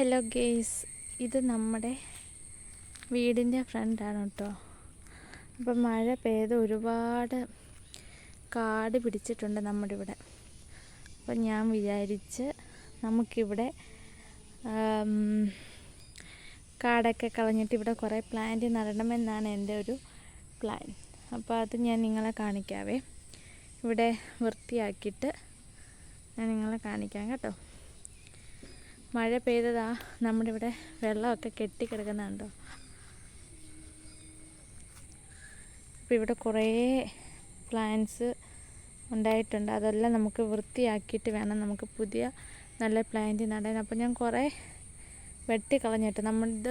Hello guys, ഇത് നമ്മുടെ വീടിൻ്റെ ഫ്രണ്ടാണ് കേട്ടോ. അപ്പം മഴ പെയ്ത് ഒരുപാട് കാട് പിടിച്ചിട്ടുണ്ട് നമ്മുടെ ഇവിടെ. അപ്പം ഞാൻ വിചാരിച്ച് നമുക്കിവിടെ കാടൊക്കെ കളഞ്ഞിട്ട് ഇവിടെ കുറേ പ്ലാന്റ് നടണമെന്നാണ് എൻ്റെ ഒരു പ്ലാൻ. അപ്പോൾ അത് ഞാൻ നിങ്ങളെ കാണിക്കാവേ. ഇവിടെ വൃത്തിയാക്കിയിട്ട് ഞാൻ നിങ്ങളെ കാണിക്കാം കേട്ടോ. മഴ പെയ്തതാ നമ്മുടെ ഇവിടെ വെള്ളമൊക്കെ കെട്ടിക്കിടക്കുന്നുണ്ടോ. അപ്പോൾ ഇവിടെ കുറേ പ്ലാന്റ്സ് ഉണ്ടായിട്ടുണ്ട്. അതെല്ലാം നമുക്ക് വൃത്തിയാക്കിയിട്ട് വേണം നമുക്ക് പുതിയ നല്ല പ്ലാന്റ് നടാൻ. അപ്പോൾ ഞാൻ കുറേ വെട്ടിക്കളഞ്ഞിട്ട് നമ്മളിത്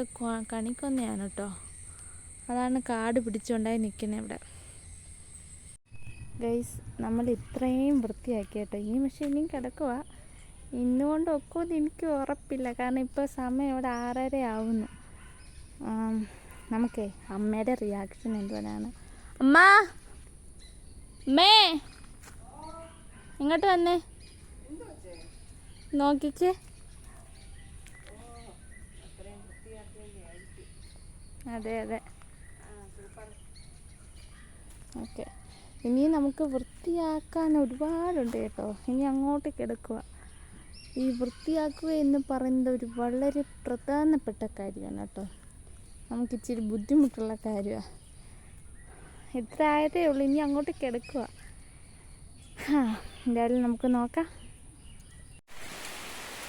കണിക്കൊന്നയാണ് കേട്ടോ. അതാണ് കാട് പിടിച്ചുകൊണ്ടായി നിൽക്കുന്നത് ഇവിടെ. ഗൈസ്, നമ്മൾ ഇത്രയും വൃത്തിയാക്കി കേട്ടോ. ഈ മെഷീനിൽ കിടക്കുക. ഇന്നുകൊണ്ട് ഒക്കുമെന്ന് എനിക്ക് ഉറപ്പില്ല, കാരണം ഇപ്പോൾ സമയം ഇവിടെ 6:30 ആവുന്നു. നമുക്കേ അമ്മയുടെ റിയാക്ഷൻ എന്തുവാനാണ്. അമ്മ, അമ്മേ ഇങ്ങോട്ട് വന്നേ, നോക്കിക്കേ. അതെ അതെ, ഓക്കെ. ഇനി നമുക്ക് വൃത്തിയാക്കാൻ ഒരുപാടുണ്ട് കേട്ടോ. ഇനി അങ്ങോട്ട് കിടക്കുക. ഈ വൃത്തിയാക്കുക എന്ന് പറയുന്നത് ഒരു വളരെ പ്രധാനപ്പെട്ട കാര്യമാണ് കേട്ടോ. നമുക്കിച്ചിരി ബുദ്ധിമുട്ടുള്ള കാര്യമാണ്. ഇത്ര ആയതേ ഉള്ളൂ, ഇനി അങ്ങോട്ട് കിടക്കുക. എന്തായാലും നമുക്ക് നോക്കാം.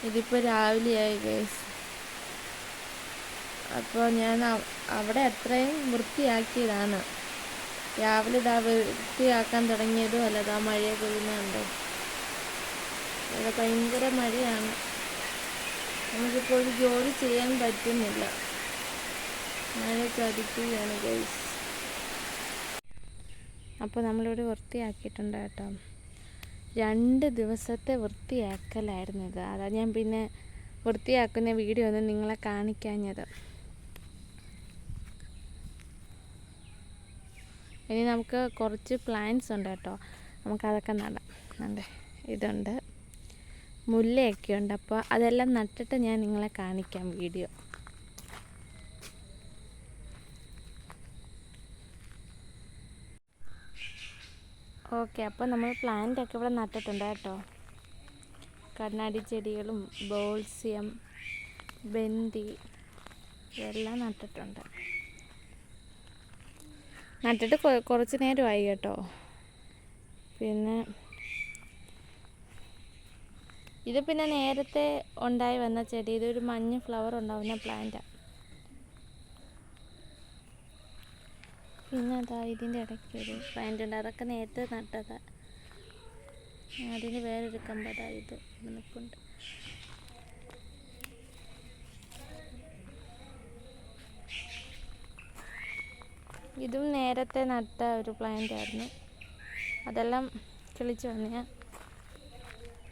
ഇതിപ്പോൾ രാവിലെയായി ഗൈസ്. അപ്പോൾ ഞാൻ അവിടെ അത്രയും വൃത്തിയാക്കിയതാണ്. രാവിലെ വൃത്തിയാക്കാൻ തുടങ്ങിയതും അല്ലതാ മഴ കൊള്ളുന്നുണ്ടോ. ഇവിടെ ഭയങ്കര മഴയാണ്. നമുക്കിപ്പോൾ ഒരു ജോലി ചെയ്യാൻ പറ്റുന്നില്ല. മഴ ചതിക്കുകയാണ് ഗൈസ്. അപ്പോൾ നമ്മളിവിടെ വൃത്തിയാക്കിയിട്ടുണ്ട് കേട്ടോ. 2 ദിവസത്തെ വൃത്തിയാക്കലായിരുന്നു ഇത്. അതാ ഞാൻ പിന്നെ വൃത്തിയാക്കുന്ന വീഡിയോ ഒന്നും നിങ്ങളെ കാണിക്കാഞ്ഞത്. ഇനി നമുക്ക് കുറച്ച് പ്ലാന്റ്സ് ഉണ്ട് കേട്ടോ. നമുക്കതൊക്കെ നടാം. ഉണ്ട്, ഇതുണ്ട്, മുല്ലയൊക്കെ ഉണ്ട്. അപ്പോൾ അതെല്ലാം നട്ടിട്ട് ഞാൻ നിങ്ങളെ കാണിക്കാം വീഡിയോ. ഓക്കെ, അപ്പോൾ നമ്മൾ പ്ലാന്റൊക്കെ ഇവിടെ നട്ടിട്ടുണ്ട് കേട്ടോ. കണ്ണാടി ചെടികളും ബോൾസിയം, ബന്തി ഇതെല്ലാം നട്ടിട്ടുണ്ട്. നട്ടിട്ട് കുറച്ച് നേരമായി കേട്ടോ. പിന്നെ ഇത് പിന്നെ നേരത്തെ ഉണ്ടായി വന്ന ചെടി. ഇതൊരു മഞ്ഞ ഫ്ലവർ ഉണ്ടാവുന്ന പ്ലാന്റാണ്. പിന്നെ അതാ ഇതിൻ്റെ ഇടയ്ക്ക് ഒരു പ്ലാന്റ് ഉണ്ട്. അതൊക്കെ നേരത്തെ നട്ടതാണ്. അതിന് വേറൊരു കമ്പതാ ഇത് നിൽപ്പുണ്ട്. ഇതും നേരത്തെ നട്ട ഒരു പ്ലാന്റ് ആയിരുന്നു. അതെല്ലാം കിളിച്ച് വന്ന.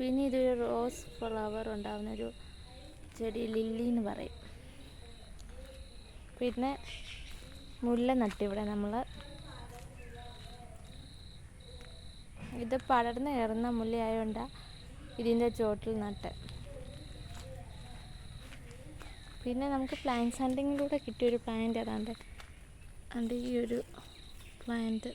പിന്നെ ഇതൊരു റോസ് ഫ്ലവർ ഉണ്ടാകുന്നൊരു ചെടി, ലില്ലി എന്ന് പറയും. പിന്നെ മുല്ല നട്ടിവിടെ നമ്മൾ. ഇത് പടർന്ന് കയറുന്ന മുല്ലയായതുകൊണ്ടാണ് ഇതിൻ്റെ ചോട്ടിൽ നട്ട്. പിന്നെ നമുക്ക് പ്ലാന്റ് ഹണ്ടിങ്ങിലൂടെ കിട്ടിയൊരു പ്ലാന്റ് അതാണ്ട് ഈ ഒരു പ്ലാന്റ്.